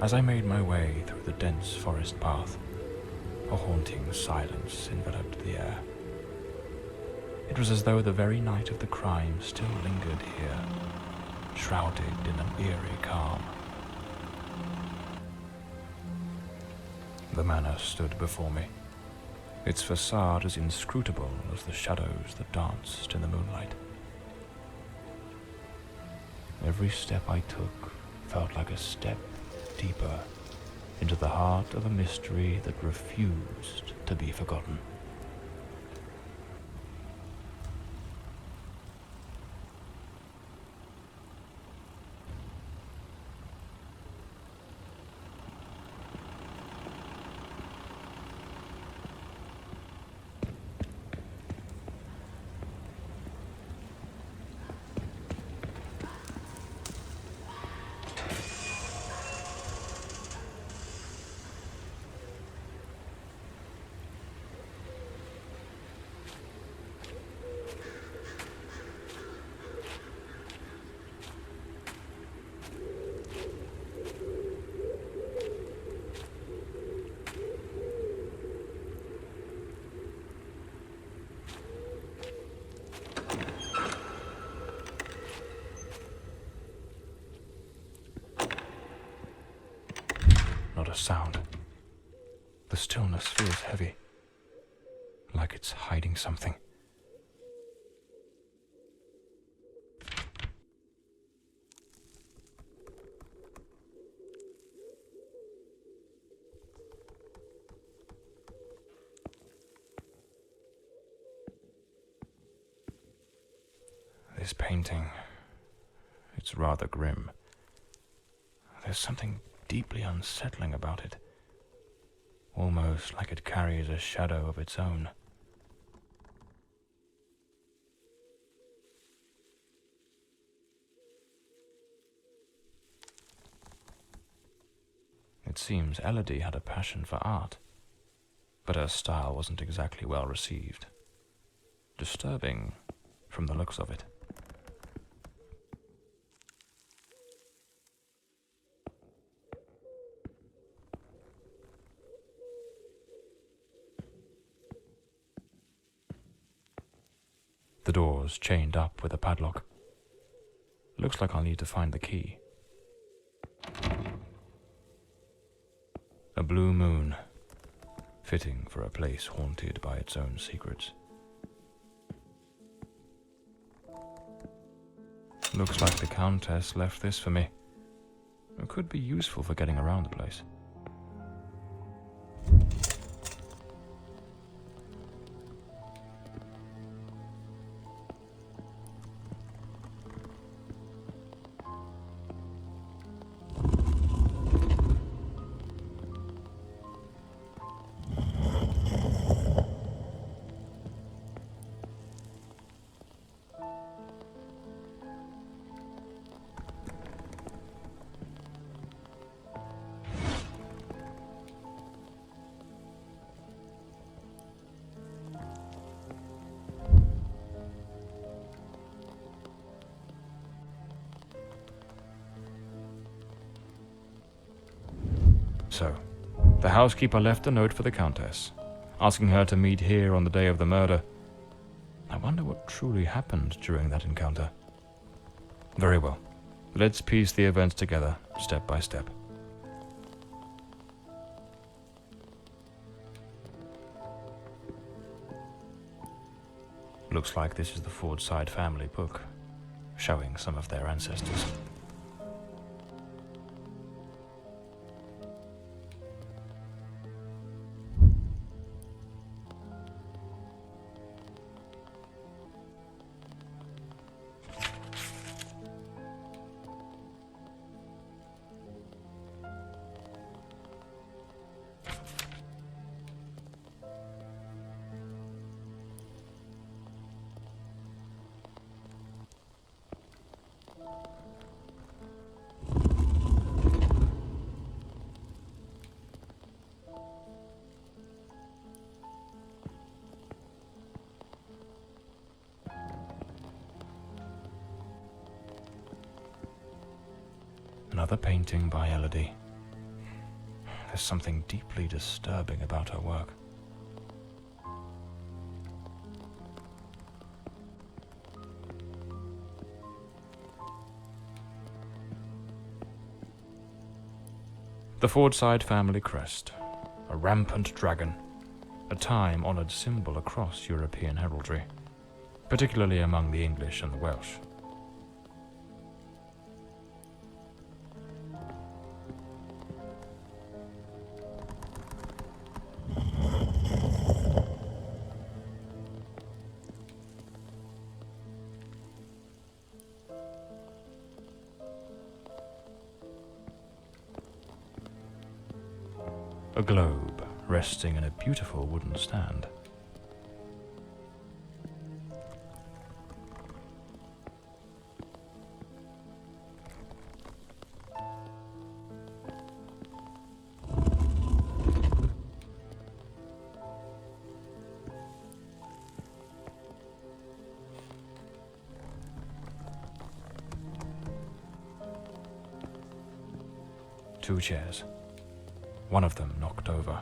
As I made my way through the dense forest path, a haunting silence enveloped the air. It was as though the very night of the crime still lingered here, shrouded in an eerie calm. The manor stood before me, its facade as inscrutable as the shadows that danced in the moonlight. Every step I took felt like a step deeper into the heart of a mystery that refused to be forgotten. Not a sound. The stillness feels heavy, like it's hiding something. This painting, it's rather grim. There's something deeply unsettling about it, almost like it carries a shadow of its own. It seems Elodie had a passion for art, but her style wasn't exactly well received. Disturbing from the looks of it. The door's chained up with a padlock. Looks like I'll need to find the key. A blue moon, fitting for a place haunted by its own secrets. Looks like the Countess left this for me. It could be useful for getting around the place. So, the housekeeper left a note for the Countess, asking her to meet here on the day of the murder. I wonder what truly happened during that encounter. Very well. Let's piece the events together, step by step. Looks like this is the Fordside family book, showing some of their ancestors. Another painting by Elodie, There's something deeply disturbing about her work. The Fordside family crest, a rampant dragon, a time-honoured symbol across European heraldry, particularly among the English and the Welsh. A globe resting in a beautiful wooden stand. Two chairs. One of them knocked over.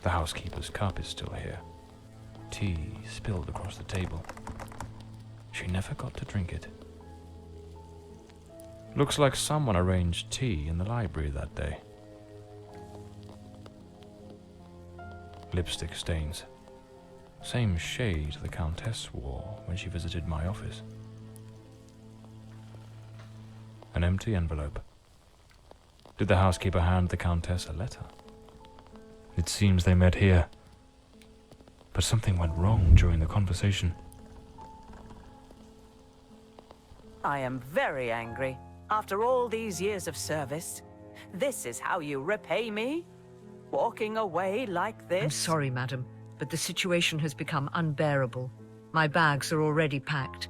The housekeeper's cup is still here. Tea spilled across the table. She never got to drink it. Looks like someone arranged tea in the library that day. Lipstick stains. Same shade the Countess wore when she visited my office. An empty envelope. Did the housekeeper hand the Countess a letter? It seems they met here. But something went wrong during the conversation. I am very angry. After all these years of service, this is how you repay me? Walking away like this? I'm sorry, madam, but the situation has become unbearable. My bags are already packed.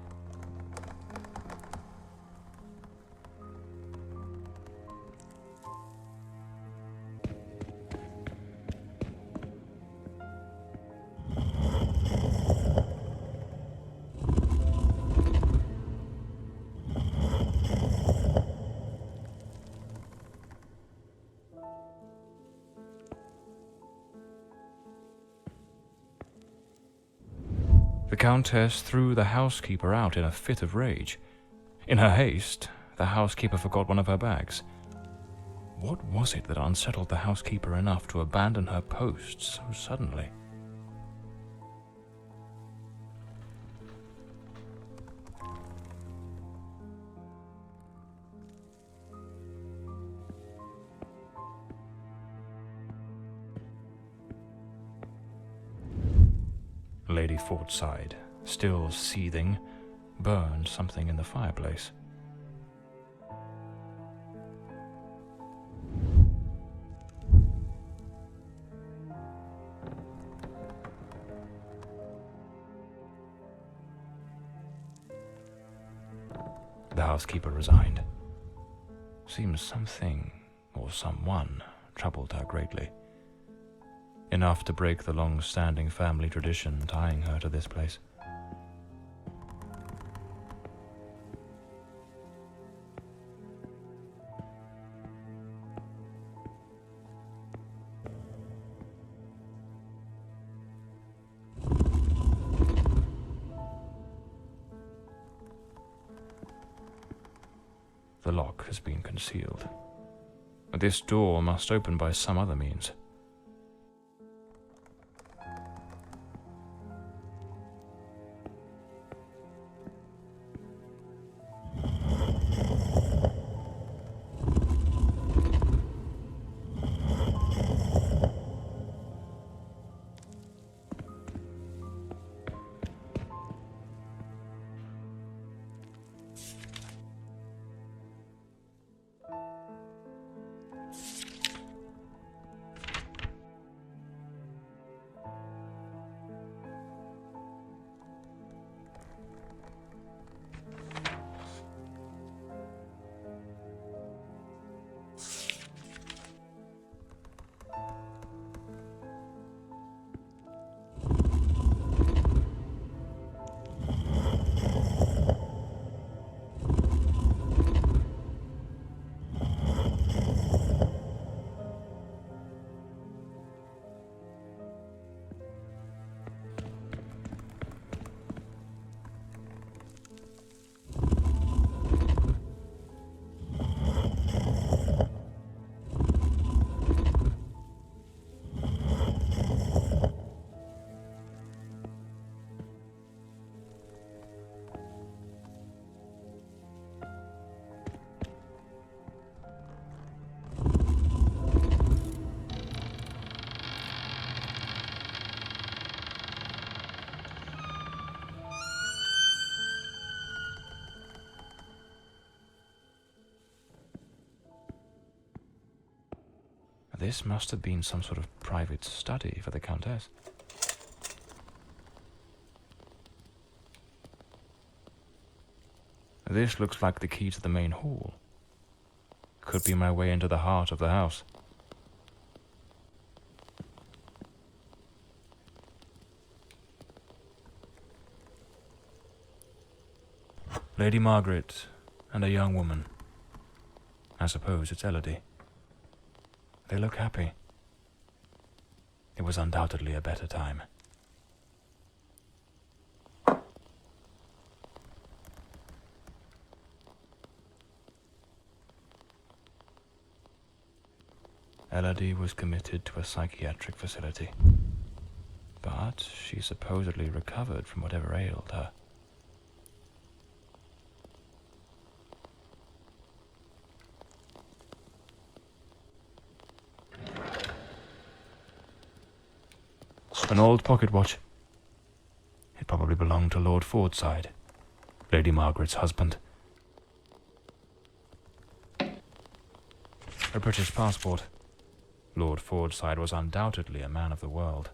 The Countess threw the housekeeper out in a fit of rage. In her haste, the housekeeper forgot one of her bags. What was it that unsettled the housekeeper enough to abandon her post so suddenly? Lady Fordside, still seething, burned something in the fireplace. The housekeeper resigned. Seems something, or someone, troubled her greatly. Enough to break the long-standing family tradition tying her to this place. The lock has been concealed. This door must open by some other means. This must have been some sort of private study for the Countess. This looks like the key to the main hall. Could be my way into the heart of the house. Lady Margaret and a young woman. I suppose it's Elodie. They look happy. It was undoubtedly a better time. Elodie was committed to a psychiatric facility, but she supposedly recovered from whatever ailed her. An old pocket watch. It probably belonged to Lord Fordside, Lady Margaret's husband. A British passport. Lord Fordside was undoubtedly a man of the world.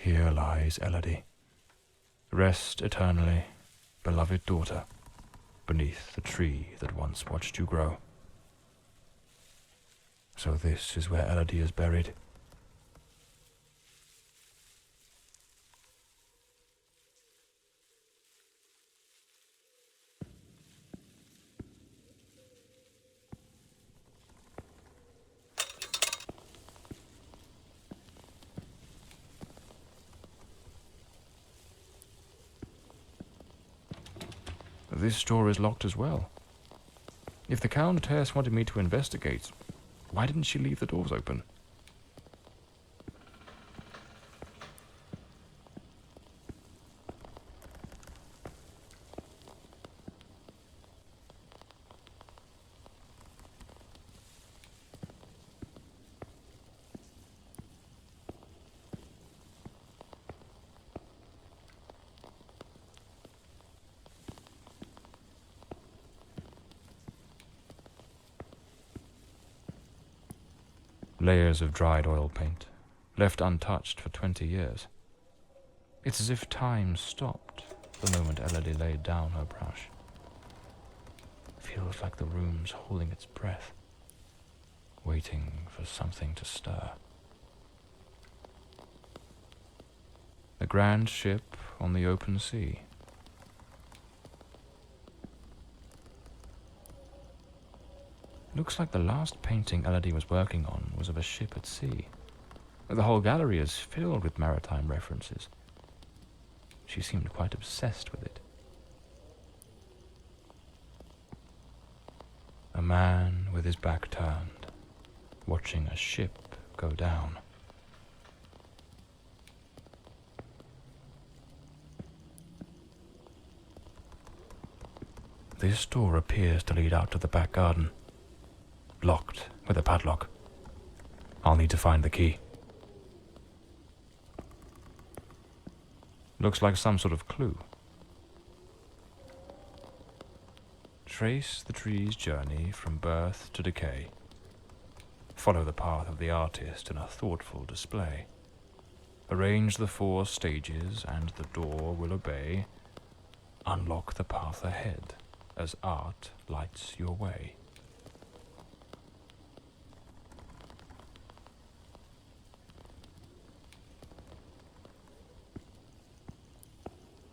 Here lies Elodie. Rest eternally, beloved daughter, beneath the tree that once watched you grow. So this is where Elodie is buried. This door is locked as well. If the Countess wanted me to investigate, why didn't she leave the doors open? Layers of dried oil paint, left untouched for 20 years. It's as if time stopped the moment Elodie laid down her brush. Feels like the room's holding its breath, waiting for something to stir. The grand ship on the open sea. Looks like the last painting Elodie was working on was of a ship at sea. The whole gallery is filled with maritime references. She seemed quite obsessed with it. A man with his back turned, watching a ship go down. This door appears to lead out to the back garden. Locked with a padlock. I'll need to find the key. Looks like some sort of clue. Trace the tree's journey from birth to decay. Follow the path of the artist in a thoughtful display. Arrange the 4 stages and the door will obey. Unlock the path ahead as art lights your way.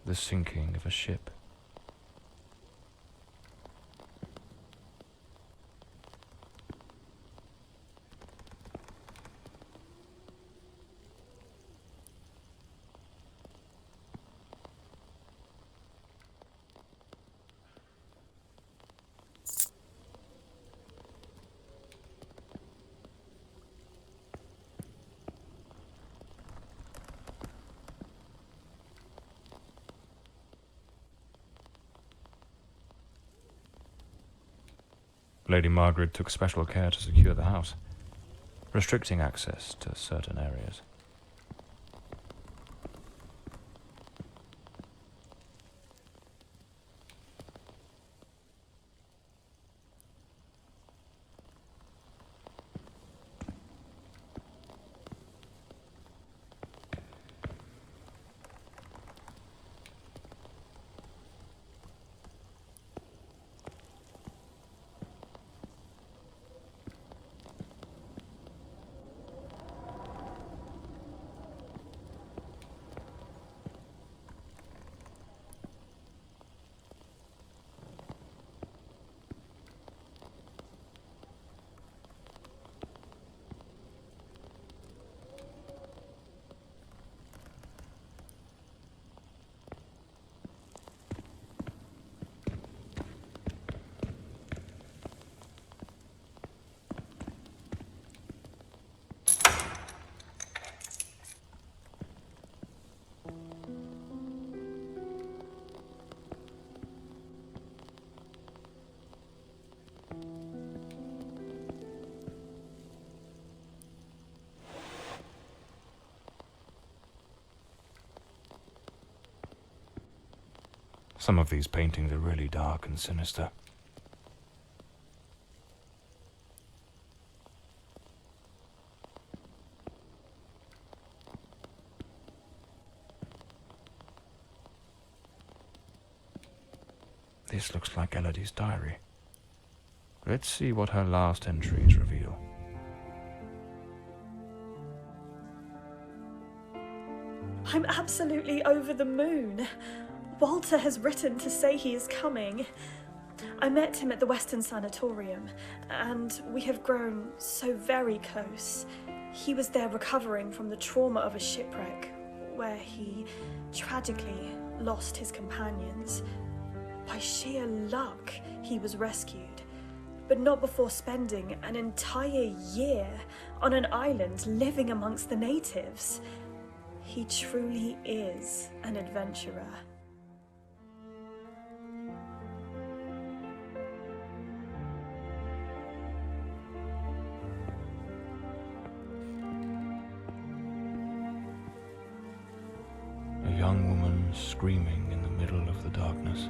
The sinking of a ship. Lady Margaret took special care to secure the house, restricting access to certain areas. Some of these paintings are really dark and sinister. This looks like Elodie's diary. Let's see what her last entries reveal. I'm absolutely over the moon. Walter has written to say he is coming. I met him at the Western Sanatorium, and we have grown so very close. He was there recovering from the trauma of a shipwreck, where he tragically lost his companions. By sheer luck, he was rescued, but not before spending an entire year on an island living amongst the natives. He truly is an adventurer. A young woman screaming in the middle of the darkness.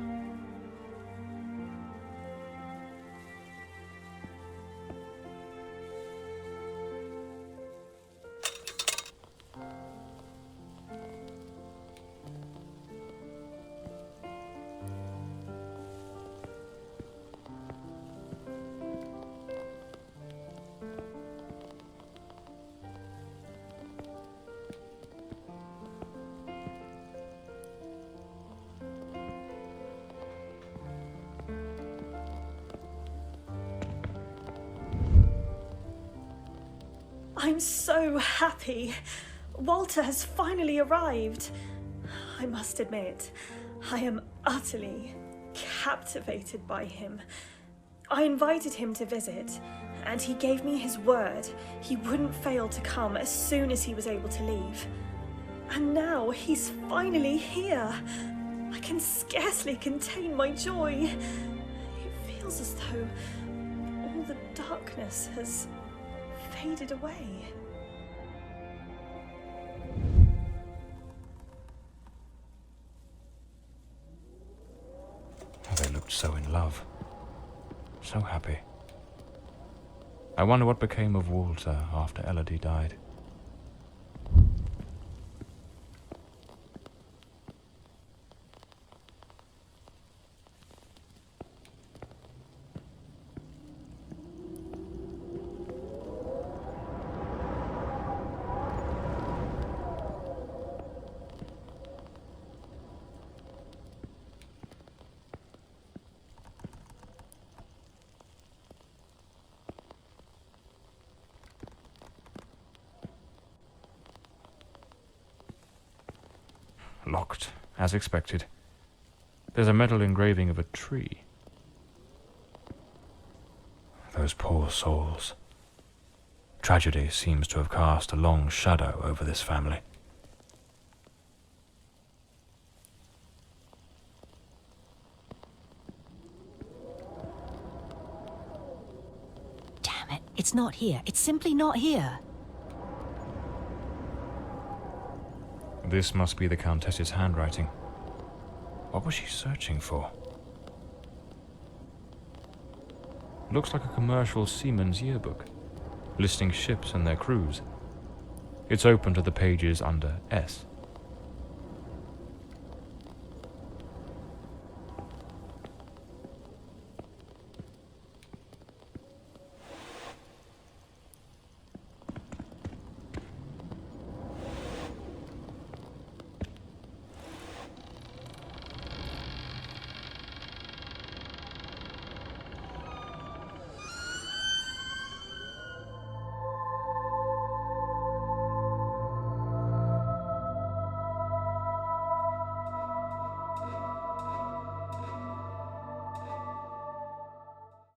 I'm so happy. Walter has finally arrived. I must admit, I am utterly captivated by him. I invited him to visit, and he gave me his word he wouldn't fail to come as soon as he was able to leave. And now he's finally here. I can scarcely contain my joy. It feels as though all the darkness has faded away. They looked so in love, so happy. I wonder what became of Walter after Elodie died. Locked, as expected. There's a metal engraving of a tree. Those poor souls. Tragedy seems to have cast a long shadow over this family. Damn it, it's not here. It's simply not here. This must be the Countess's handwriting. What was she searching for? Looks like a commercial seaman's yearbook, listing ships and their crews. It's open to the pages under S.